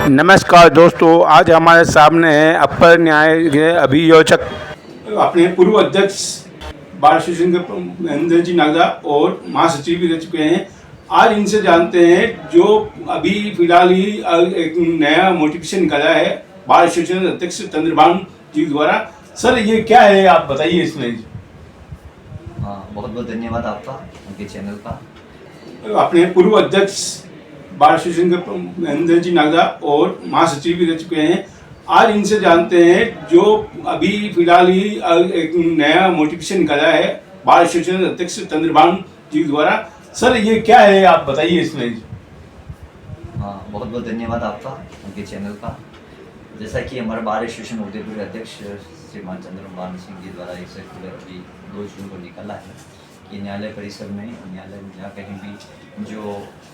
नमस्कार दोस्तों, आज हमारे सामने है अपर न्याय के अभियोजक अपने पूर्व अध्यक्ष बार एसोसिएशन के महेंद्र जी नागदा और महासचिव भी रह चुके हैं। आज इनसे जानते हैं जो अभी फिलहाल ही एक नया मोटिवेशन निकाला है बार एसोसिएशन अध्यक्ष चंद्रभान जी द्वारा। सर ये क्या है, आप बताइए इसमें। हाँ, बहुत बहुत धन्यवाद आपका उनके चैनल का। अपने पूर्व अध्यक्ष बार एसोसिएशन के महेंद्र जी नागदा और महासचिव भी रह चुके हैं। आज इनसे जानते हैं जो अभी फिलहाल ही एक नया मोटिवेशन निकाला है बार एसोसिएशन अध्यक्ष चंद्रभान जी द्वारा। सर ये क्या है, आप बताइए इसमें। हाँ, बहुत बहुत धन्यवाद आपका उनके चैनल का। जैसा कि हमारे बार एसोसिएशन उदयपुर के अध्यक्ष श्रीमान चंद्रभान सिंह जी द्वारा एक सर्कुलर अभी 2 जून को निकाला है कि न्यायालय परिसर में, न्यायालय में जहाँ कहीं भी जो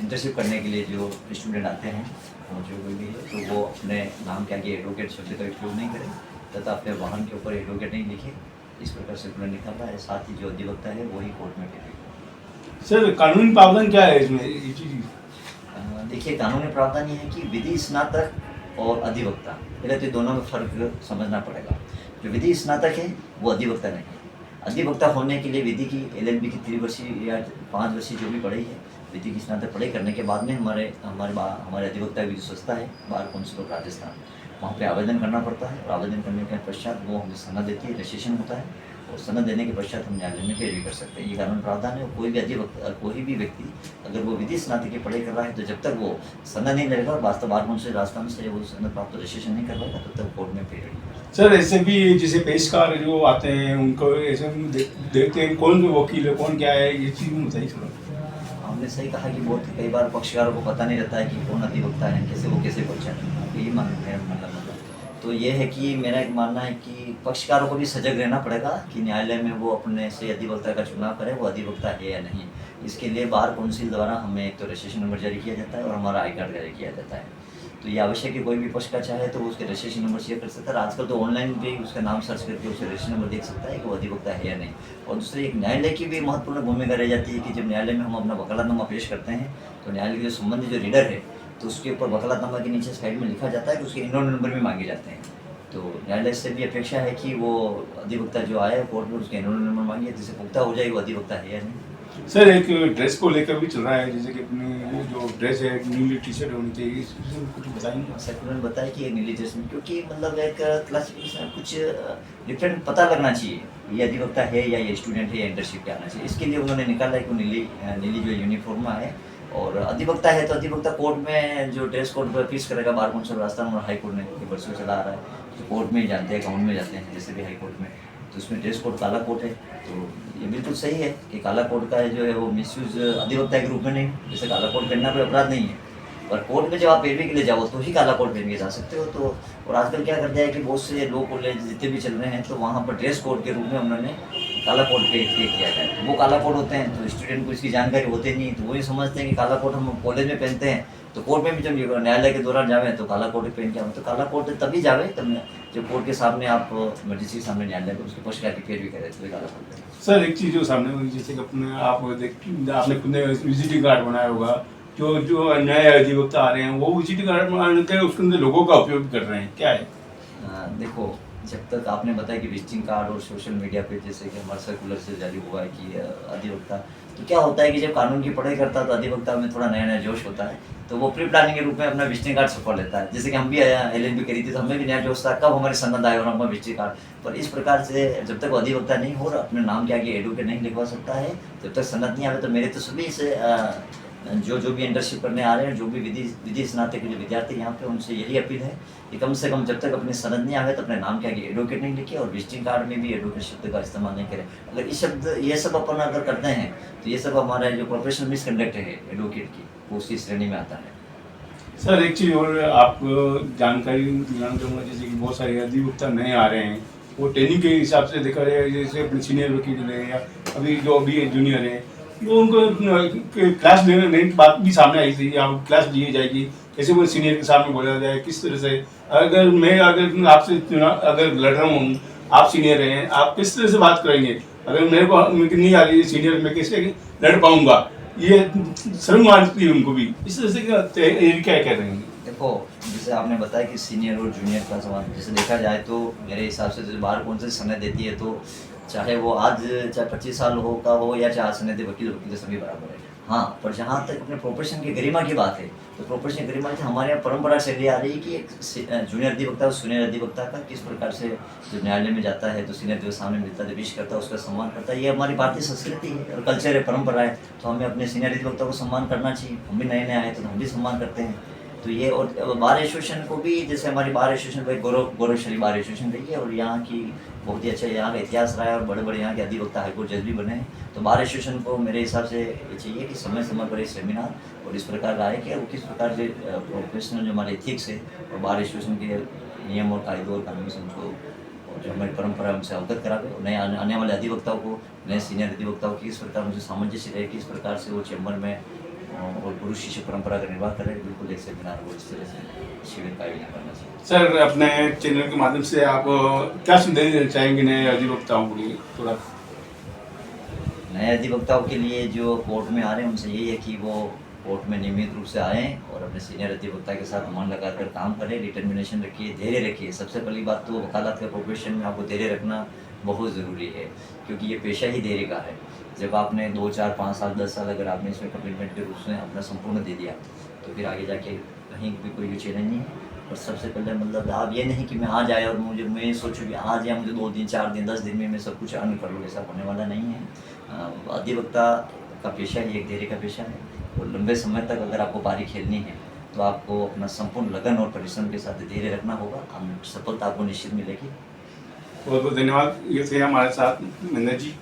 इंटर्नशिप करने के लिए जो स्टूडेंट आते हैं और जो कोई भी है तो वो अपने नाम के आगे एडवोकेट शब्द का उपयोग नहीं करें तथा अपने वाहन के ऊपर एडवोकेट नहीं लिखे। इस प्रकार सर्कुलर निकाला है। साथ ही जो अधिवक्ता है वही कोर्ट में पेश। सर कानूनी प्रावधान क्या है इसमें? देखिए, कानूनी प्रावधान ये है कि विधि स्नातक और अधिवक्ता, पहले तो दोनों में फ़र्क समझना पड़ेगा। जो विधि स्नातक है वो अधिवक्ता नहीं है। अधिवक्ता होने के लिए विधि की LLB की 3 वर्षीय या 5 वर्षीय जो भी पढ़ाई है, विधि की स्नातक पढ़ाई करने के बाद में हमारे अधिवक्ता की जो संस्था है बार काउंसिल ऑफ राजस्थान, वहाँ पे आवेदन करना पड़ता है और आवेदन करने के पश्चात वो हमें सनद देती है, रजिस्ट्रेशन होता है और सनद देने के पश्चात हम न्यायालय में पेश भी कर सकते हैं। ये कानून प्रावधान है। कोई भी अधिवक्ता, कोई भी व्यक्ति अगर वो विधि स्नातक की पढ़ाई कर रहा है तो जब तक वो सनद नहीं लेगा, वास्तव बार काउंसिल राजस्थान से वो सनद प्राप्त रजिस्ट्रेशन नहीं करवाएगा तब तक कोर्ट में पेश नहीं कर सकता। सर ऐसे भी जैसे पेशकार जो आते हैं उनको ऐसे देखते हैं कौन भी वकील है, कौन क्या है, ये चीज़ बताइए सर। हमने सही कहा कि बहुत कई बार पक्षकारों को पता नहीं रहता है कि कौन अधिवक्ता है, कैसे वो कैसे पहुँचाते। यही मतलब तो ये है कि मेरा एक मानना है कि पक्षकारों को भी सजग रहना पड़ेगा कि न्यायालय में वो अपने से अधिवक्ता का चुनाव करें, वो अधिवक्ता है या नहीं। इसके लिए बार काउंसिल द्वारा हमें एक तो रजिस्ट्रेशन नंबर जारी किया जाता है और हमारा आई कार्ड जारी किया जाता है। तो ये आवश्यक है कि कोई भी पक्षकार चाहे तो वो उसके रजिस्ट्रेशन नंबर शेयर कर सकता है। आजकल तो ऑनलाइन भी उसका नाम सर्च करके उसका रजिस्ट्रेशन नंबर देख सकता है कि वो अधिवक्ता है या नहीं। और दूसरी एक न्यायालय की भी महत्वपूर्ण भूमिका रह जाती है कि जब न्यायालय में हम अपना वकालतनामा पेश करते हैं तो न्यायालय के जो संबंधित जो रीडर है तो उसके ऊपर वकालतनामा के नीचे साइड में लिखा जाता है कि उसके इनरोल नंबर भी मांगे जाते हैं। तो न्यायालय से भी अपेक्षा है कि वो अधिवक्ता जो आए कोर्ट में उसके एनरोल नंबर मांगे, जिससे पुख्ता हो जाए वो अधिवक्ता है या नहीं। सर एक ड्रेस को लेकर भी चल रहा है, जैसे कि अपनी वो जो ड्रेस है नीली टी-शर्ट होनी चाहिए, इसमें कुछ बताएंगे? सर्कुलर ने बताया कि नीली ड्रेस में, क्योंकि मतलब एक क्लासिफिकेशन कुछ डिफरेंट पता लगना चाहिए ये अधिवक्ता है या ये स्टूडेंट है या इंटर्नशिप पे आना चाहिए। इसके लिए उन्होंने निकाला है कि नीली जो यूनिफॉर्म है और अधिवक्ता है तो अधिवक्ता कोर्ट में जो ड्रेस कोड पर पेश करेगा बार काउंसिल राजस्थान और हाई कोर्ट ने वर्षों चला आ रहा है तो कोर्ट में ही जानते हैं, काउंट में जाते हैं, जैसे भी हाई कोर्ट में तो उसमें ड्रेस कोड काला कोट है। तो ये बिल्कुल सही है कि काला कोट का जो है वो मिसयूज अधिवक्ता के रूप में नहीं, जैसे काला कोट पहनना कोई अपराध नहीं है, पर कोर्ट में जब आप पैरवी के लिए जाओ तो ही काला कोट पहन के जा सकते हो। तो और आजकल क्या कर दिया है कि बहुत से लॉ कॉलेज जितने भी चल रहे हैं तो वहाँ पर ड्रेस कोड के रूप में उन्होंने काला कोट पे किया गया है। वो काला कोट होते हैं तो स्टूडेंट को इसकी जानकारी होती नहीं, तो वही समझते हैं कि काला कोट हम कॉलेज में पहनते हैं तो कोर्ट में भी जब न्यायालय के दौरान जावे तो काला कोट पहन के आवे। तो काला कोट तभी जावे तब जब कोर्ट के सामने आप मजिस्ट्रेट के सामने न्यायालय को उसके पक्षकार की पैरवी करें तो काला कोट। सर एक चीज़ जो सामने हुई, जैसे कि आपने खुद ने विजिटिंग कार्ड बनाया होगा, जो नए अधिवक्ता आ रहे हैं वो विजिटिंग कार्ड बनाने के उसके अंदर लोगों का उपयोग कर रहे हैं, क्या है? देखो, जब तक आपने बताया कि विजिटिंग कार्ड और सोशल मीडिया पे जैसे कि हमारा सर्कुलर से जारी हुआ है कि अधिवक्ता, तो क्या होता है कि जब कानून की पढ़ाई करता है तो अधिवक्ता में थोड़ा नया नया जोश होता है तो वो प्री प्लानिंग के रूप में अपना विजिटिंग कार्ड छपवा लेता है। जैसे कि हम भी LLB करी थी तो हमें भी नया जोश था कब हमारे सनद आए और हमारा विजिटिंग कार्ड। पर इस प्रकार से जब तक वो अधिवक्ता नहीं हो और अपने नाम के आगे एडवोकेट नहीं लिखवा सकता है, जब तक सनद नहीं आवे तो मेरे तो सभी से जो भी इंटर्नशिप करने आ रहे हैं, जो भी विधि स्नातक के जो विद्यार्थी यहाँ पे, उनसे यही अपील है कि कम से कम जब तक अपने सनद नहीं आवे तो अपने नाम के आगे एडवोकेट नहीं लिखे और विजिटिंग कार्ड में भी एडवोकेट शब्द का इस्तेमाल नहीं करें। अगर ये सब अपन अगर करते हैं तो ये सब हमारा जो प्रोफेशनल मिसकंडक्ट है एडवोकेट की वो उसकी श्रेणी में आता है। सर एक चीज़ और आपको जानकारी दिलाना चाहूँगा, जैसे कि बहुत सारे अधिवक्ता नए आ रहे हैं, वो ट्रेनिंग के हिसाब से देखा जाए, जैसे अपने सीनियर वकील हैं या अभी जो अभी जूनियर हैं, वो उनको क्लास लेने बात भी सामने आई थी, आप क्लास दी जाएगी, कैसे वो सीनियर के सामने बोला जाए, किस तरह से अगर आपसे अगर लड़ रहा हूँ, आप सीनियर हैं, आप किस तरह से बात करेंगे? अगर मेरे को नहीं आ रही सीनियर, मैं कैसे लड़ पाऊंगा? ये शर्म आती है उनको भी। इस तरह से क्या कह रहे हैं? देखो, जैसे आपने बताया कि सीनियर और जूनियर का सवाल, जैसे देखा जाए तो मेरे हिसाब से जो बार कौन से सनद देती है, तो चाहे वो आज चाहे 25 साल हो का हो या चाहे आज सनद वकील वकील सभी बराबर है। हाँ, पर जहाँ तक अपने प्रोफेशन की गरिमा की बात है, तो प्रोफेशन की गरिमा से हमारे यहाँ परंपरा चली आ रही है कि एक जूनियर अधिवक्ता और सीनियर अधिवक्ता का किस प्रकार से जो न्यायालय में जाता है तो सीनियर जो सामने मिलता है, पेश करता है, उसका सम्मान करता है। ये हमारी भारतीय संस्कृति है और कल्चर है, परंपरा है। तो हमें अपने सीनियर अधिवक्ता को सम्मान करना चाहिए। हम भी नए नए आए तो हम भी सम्मान करते हैं। तो ये, और बार एसोसिएशन को भी, जैसे हमारी बार एसोसिएशन भाई गौरवशाली बार एसोसिएशन रही है और यहाँ की बहुत ही अच्छा यहाँ का इतिहास रहा है और बड़े बड़े यहाँ के अधिवक्ता हाईकोर्ट जज भी बने हैं। तो बार एसोसिएशन को मेरे हिसाब से ये चाहिए कि समय समय पर ये सेमिनार और इस प्रकार का है कि वो किस प्रकार से प्रोफेशनल जो हमारे एथिक्स है और बार एसोसिएशन के नियम और कायदों और कानून से उनको, और जो हमारी परंपरा है उनसे अवगत करावे और नए आने वाले अधिवक्ताओं को, नए सीनियर अधिवक्ताओं की किस प्रकार उनसे सामंजस्य रहे, किस प्रकार से वो चैम्बर में और गुरु शिष्य परंपरा का निर्वाह करें। बिल्कुल एक सेमिनार वो इस तरह से शिविर का आयोजन करना चाहिए। सर, अपने चैनल के माध्यम से आप क्या संदेश देना चाहेंगे नए अधिवक्ताओं के लिए? थोड़ा नए अधिवक्ताओं के लिए जो कोर्ट में आ रहे हैं उनसे यही है कि वो कोर्ट में नियमित रूप से आएँ और अपने सीनियर अधिवक्ता के साथ मन लगाकर काम करें, डिटर्मिनेशन रखिए, धैर्य रखिए। सबसे पहली बात तो वकालत के प्रोफेशन में आपको धैर्य रखना बहुत ज़रूरी है, क्योंकि ये पेशा ही धैर्य का है। जब आपने 2, 4, 5 साल, 10 साल अगर आपने इसमें कमिटमेंट के रूप में अपना संपूर्ण दे दिया, तो फिर आगे जाके कहीं भी कोई चैलेंज नहीं है। और सबसे पहले मतलब आप ये नहीं कि मैं आज आया और मैं सोचूँ कि आज या मुझे 2 दिन, 4 दिन, 10 दिन में मैं सब कुछ अर्न कर लूँ, ऐसा होने वाला नहीं है। अधिवक्ता का पेशा ही एक धैर्य का पेशा है और लंबे समय तक अगर आपको पारी खेलनी है तो आपको अपना संपूर्ण लगन और परिश्रम के साथ धैर्य रखना होगा। सफलता आपको निश्चित मिलेगी। बहुत बहुत धन्यवाद। ये थे हमारे साथ महेंद्र जी।